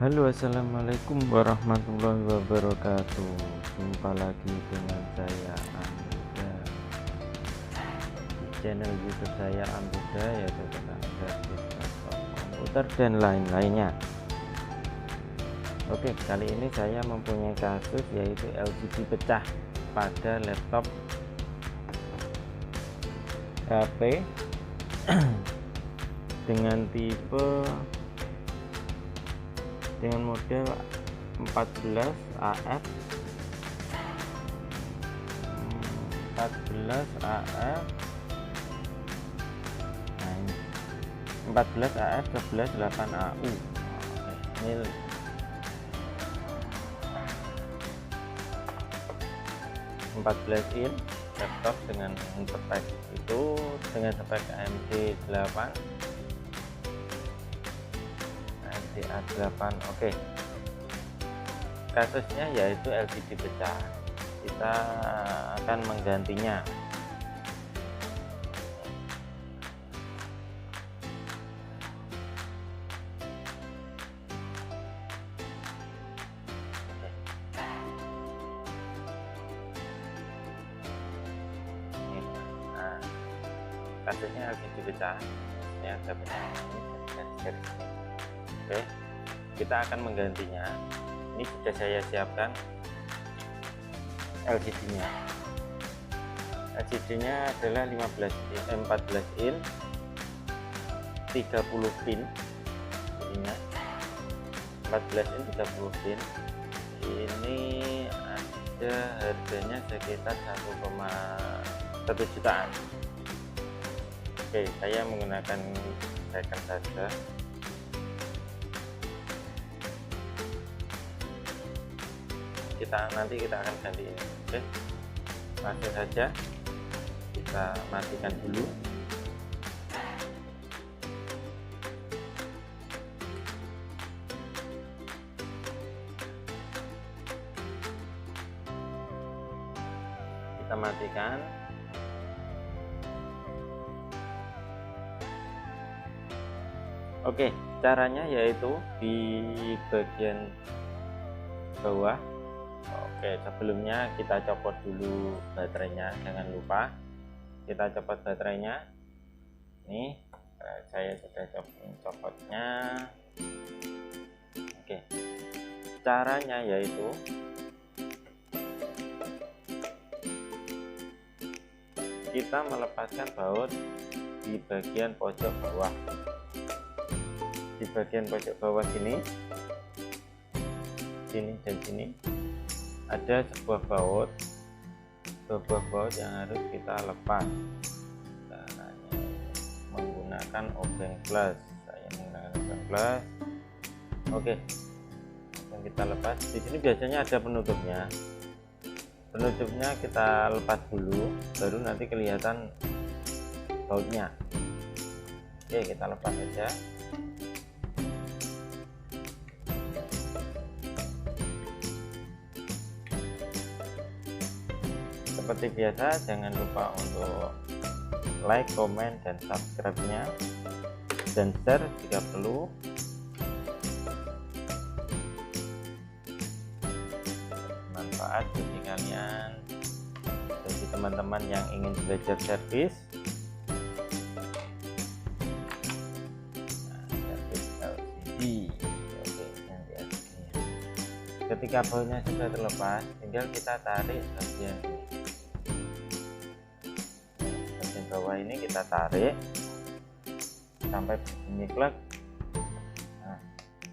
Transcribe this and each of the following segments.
Halo, assalamualaikum warahmatullahi wabarakatuh. Jumpa lagi dengan saya Ambuda di channel YouTube saya Ambuda, yaitu tentang servis laptop, komputer dan lain-lainnya. Oke, kali ini saya mempunyai kasus yaitu LCD pecah pada laptop HP dengan model 14 AF 14 AF 11 8AU. Ini in laptop dengan spek AMD A8. Oke, kasusnya yaitu LCD pecah. Kita akan menggantinya. Nah, kasusnya LCD pecah. Ini ada pecah ini. Oke, kita akan menggantinya. Ini sudah saya siapkan LCD-nya. LCD-nya adalah 14 in 30 pin. Ininya 14 in 30 pin. Ini ada harganya sekitar 1,1 jutaan. Oke, saya menggunakan second saja. Nanti kita akan ganti ini. Oke, langsung saja kita matikan dulu. Kita matikan. Oke, caranya yaitu di bagian bawah. Oke, sebelumnya kita copot dulu baterainya, jangan lupa kita copot baterainya. Nih, saya sudah copotnya. Oke, caranya yaitu kita melepaskan baut di bagian pojok bawah. Di bagian pojok bawah sini dan sini ada sebuah baut yang harus kita lepas. Caranya menggunakan obeng plus. Saya menggunakan obeng plus. Oke, yang kita lepas. Di sini biasanya ada penutupnya. Penutupnya kita lepas dulu, baru nanti kelihatan bautnya. Oke, kita lepas saja. Seperti biasa, jangan lupa untuk like, komen, dan subscribe-nya, dan share jika perlu. Manfaat bagi kalian, bagi teman-teman yang ingin belajar servis. Servis LCD. Oke, nanti ketika bautnya sudah terlepas, tinggal kita tarik bagian bawah ini, kita tarik sampai bunyi klek. Nah,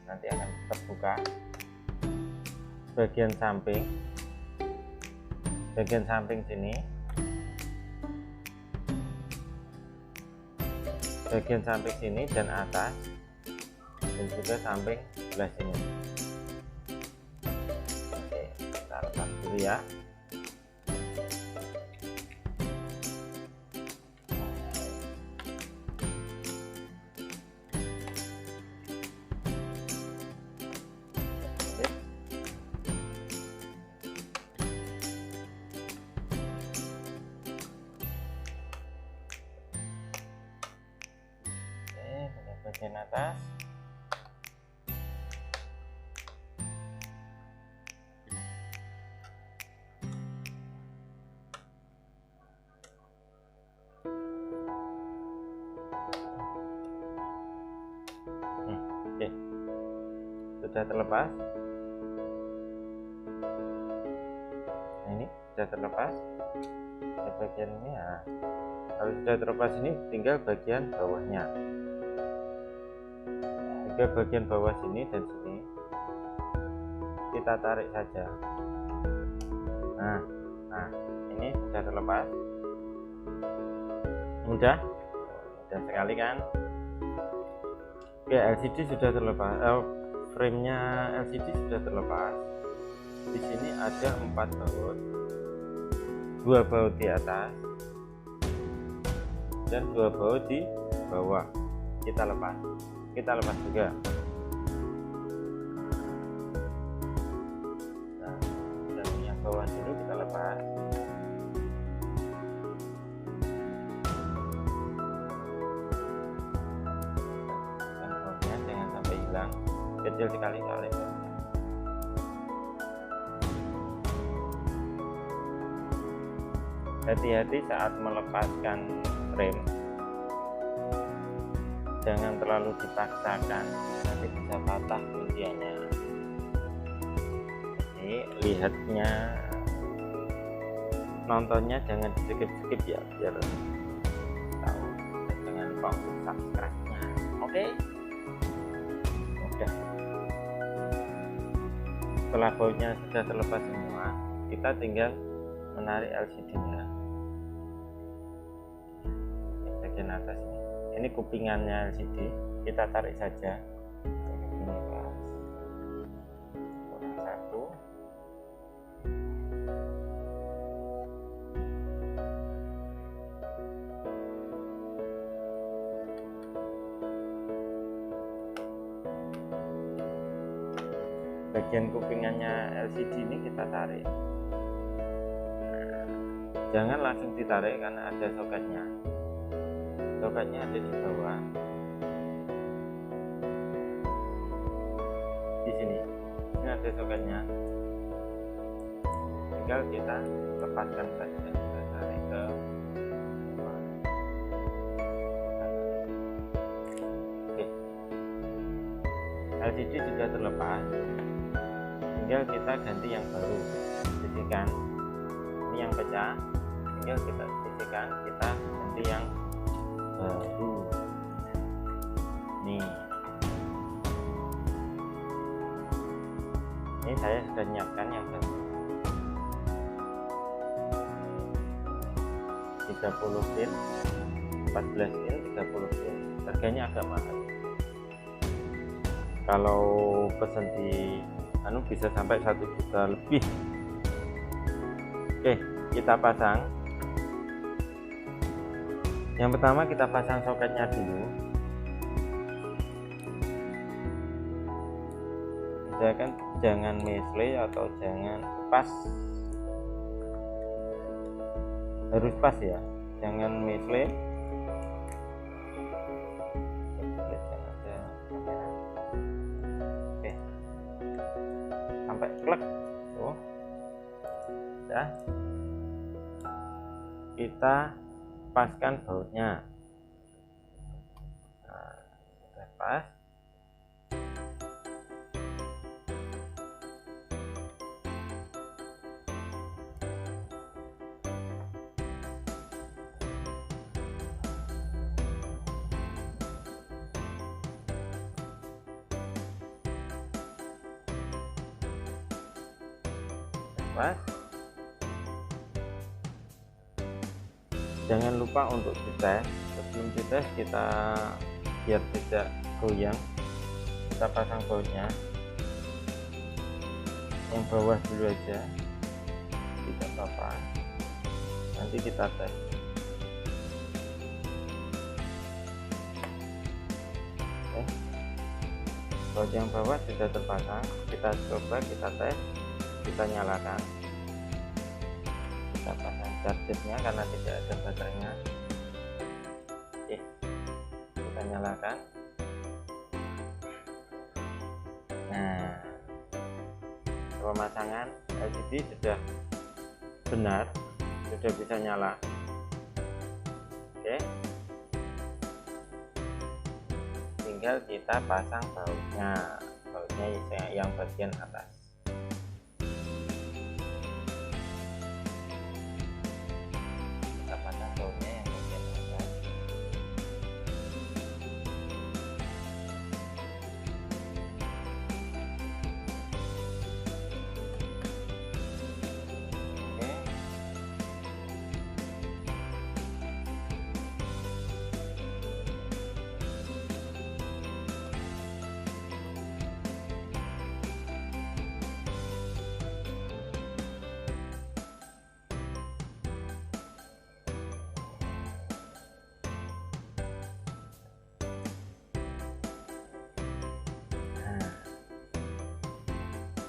nanti akan terbuka bagian samping sini, bagian samping sini dan atas, dan juga samping sebelah sini. Oke, kita lepas dulu ya. Bagian atas, sudah terlepas. Nah, ini sudah terlepas ya, bagian ini ya. Kalau sudah terlepas ini tinggal bagian bawahnya, tinggal bagian bawah sini dan sini kita tarik saja. Nah ini sudah terlepas, mudah sekali kan. Oke, LCD sudah terlepas, framenya LCD sudah terlepas. Di sini ada 4 baut, 2 baut di atas dan 2 baut di bawah. Kita lepas juga. Nah, dan yang bawah dulu kita lepas. Dan bautnya jangan sampai hilang, kecil sekali soalnya. Hati-hati saat melepaskan rem, jangan terlalu dipaksakan, nanti bisa patah kunciannya. Jadi lihatnya, nontonnya jangan skip ya, biar tahu. Jangan lupa untuk subscribe-nya. Oke? Udah. Setelah bautnya sudah terlepas semua, kita tinggal menarik LCD-nya. Bagian atas ini kupingannya LCD, kita tarik saja. Ini pas kurang 1. Bagian kupingannya LCD ini kita tarik. Jangan langsung ditarik karena ada soketnya. Soketnya ada di bawah. Di sini ada soketnya. Tinggal kita lepaskan saja, kita tarik ke bawah. Oke. LCD sudah terlepas. Tinggal kita ganti yang baru. Sisihkan. Ini yang pecah. Tinggal kita sisihkan, kita ganti yang baru. Nih, ini saya sudah menyiapkan yang baru 30 pin, 14 pin, 30 pin. Harganya agak mahal. Kalau pesen di bisa sampai 1 juta lebih. Oke, kita pasang. Yang pertama kita pasang soketnya dulu. Jangan mesle atau jangan pas, harus pas ya, jangan mesle. Oke, sampai klek tuh. Udah, kita paskan bautnya. Nah, sudah pas. Pas. Jangan lupa untuk dites. Sebelum dites kita biar tidak goyang, kita pasang bautnya. Yang bawah dulu aja, tidak apa-apa. Nanti kita tes. Oke. Baut yang bawah sudah terpasang. Kita coba, kita tes, kita nyalakan. Kita pasang chargernya karena tidak ada baterainya. Oke, kita nyalakan. Nah, pemasangan LCD sudah benar, sudah bisa nyala. Oke, tinggal kita pasang bautnya bautnya yang bagian atas. Kita pasang bautnya yang bagian atas.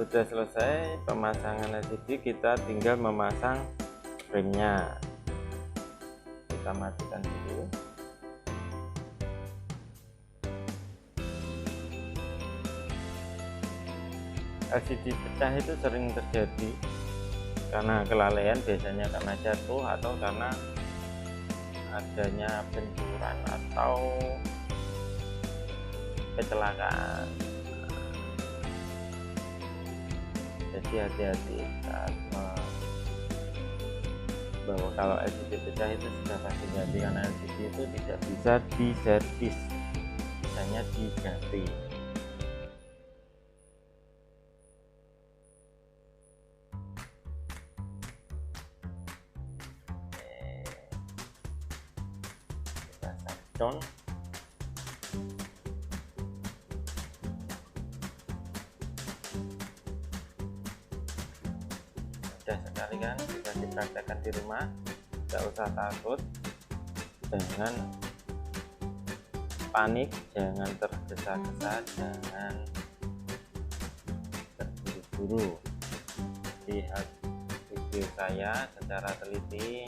Sudah selesai pemasangan LCD, kita tinggal memasang frame-nya. Kita matikan dulu. LCD pecah itu sering terjadi karena kelalaian, biasanya karena jatuh atau karena adanya benturan atau kecelakaan. Jadi hati-hati saat bahwa kalau LCD pecah itu sudah pasti ganti, karena LCD itu tidak bisa diservis, bisanya diganti. Kita sabton. Sekali kan bisa dipraktekkan di rumah, tidak usah takut, jangan panik, jangan tergesa-gesa, jangan terburu-buru. Lihat video saya secara teliti,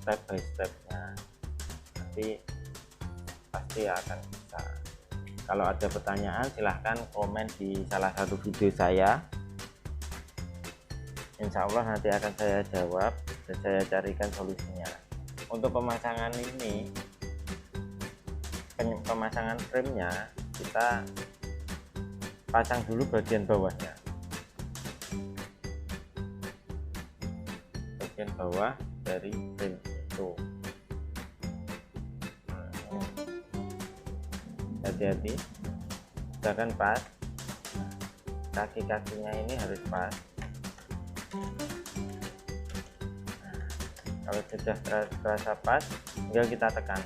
step by stepnya, nanti pasti akan bisa. Kalau ada pertanyaan silahkan komen di salah satu video saya. Insya Allah nanti akan saya jawab dan saya carikan solusinya. Untuk pemasangan ini, pemasangan frame-nya kita pasang dulu bagian bawahnya, bagian bawah dari frame itu. Hati-hati, misalkan pas, kaki-kakinya ini harus pas. Kalau sudah terasa pas, tinggal kita tekan.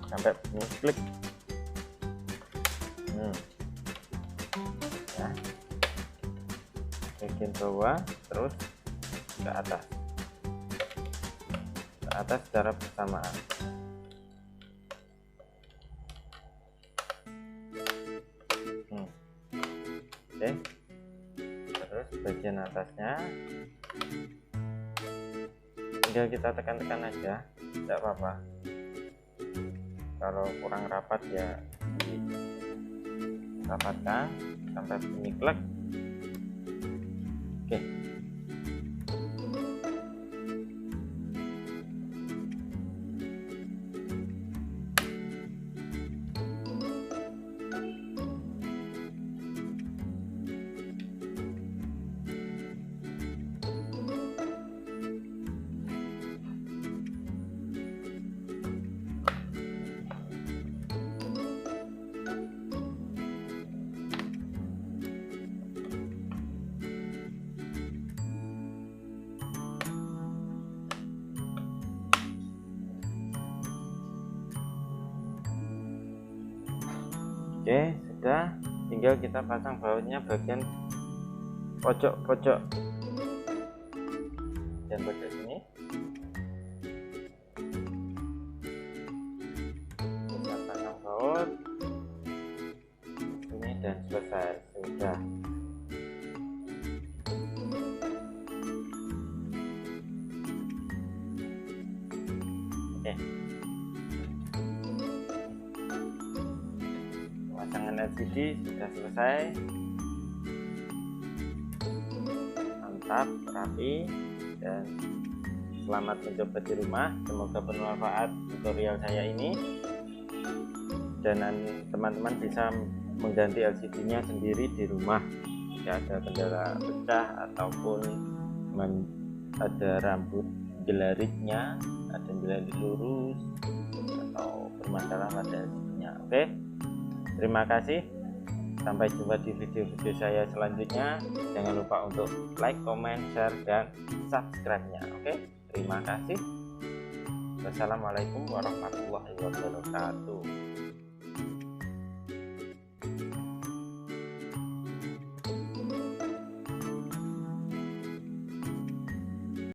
Sampai ini klik. Ya. Bagian bawah terus ke atas. Ke atas secara bersamaan. Oke, terus bagian atasnya tinggal kita tekan-tekan aja, tidak apa-apa. Kalau kurang rapat ya dirapatkan sampai bunyi klek. Oke. Oke, sudah, tinggal kita pasang bautnya bagian pojok-pojok dan pojok sini. Kita pasang baut ini dan selesai. Sudah. Oke. Pemasangan LCD sudah selesai, mantap, rapi, dan selamat mencoba di rumah. Semoga bermanfaat tutorial saya ini, dan teman-teman bisa mengganti LCD-nya sendiri di rumah jika ada kendala pecah ataupun ada rambut jelariknya, ada jelarik lurus atau bermasalah pada LCD-nya. Oke, terima kasih. Sampai jumpa di video-video saya selanjutnya. Jangan lupa untuk like, comment, share, dan subscribe-nya. Oke, terima kasih. Wassalamualaikum warahmatullahi wabarakatuh.